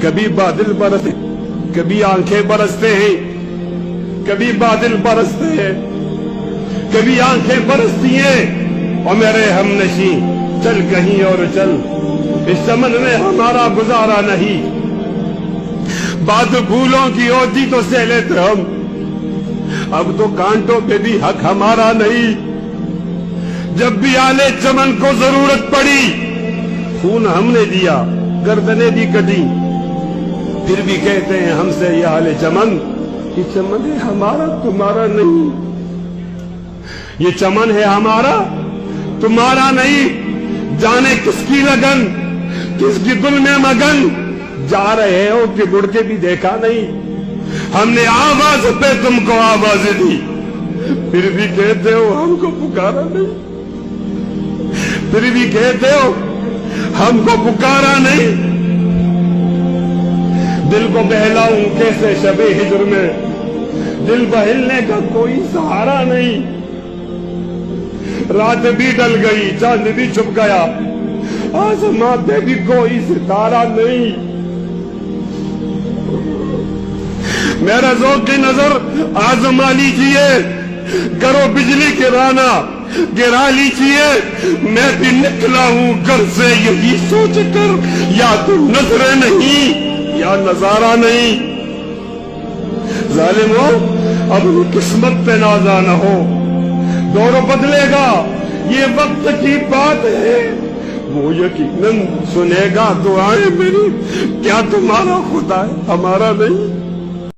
کبھی بادل برستے، کبھی آنکھیں برستے ہیں، کبھی بادل برستے ہیں، کبھی آنکھیں برستی ہیں۔ اور میرے ہم نشیں چل کہیں اور چل، اس چمن میں ہمارا گزارا نہیں۔ بات پھولوں کی ہوتی تو سہ لیتے ہم، اب تو کانٹوں پہ بھی حق ہمارا نہیں۔ جب بھی آلے چمن کو ضرورت پڑی، خون ہم نے دیا، گردنیں بھی کٹی، پھر بھی کہتے ہیں ہم سے یہ آلے چمن، یہ چمن ہے ہمارا تمہارا نہیں، یہ چمن ہے ہمارا تمہارا نہیں۔ جانے کس کی لگن، کس کی دل میں مگن، جا رہے ہو کہ مڑ کے بھی دیکھا نہیں۔ ہم نے آواز پہ تم کو آواز دی، پھر بھی کہتے ہو ہم کو پکارا نہیں، پھر بھی کہتے ہو ہم کو پکارا نہیں۔ دل کو بہلاؤں کیسے شب ہجر میں، دل بہلنے کا کوئی سہارا نہیں۔ رات بھی ڈل گئی، چاند بھی چھپ گیا، آسمان پہ بھی کوئی ستارہ نہیں۔ میرا ذوق کی نظر آزما لیجیے، کرو بجلی گرانا گرا لیجیے۔ میں بھی نکلا ہوں گھر سے یہی سوچ کر، یا تو نظریں نہیں یا نظارہ نہیں۔ ظالمو اپنی قسمت پہ نازا نہ ہو، دور بدلے گا، یہ وقت کی بات ہے، وہ یقیناً سنے گا دعائیں میری۔ کیا تمہارا خدا ہے ہمارا نہیں؟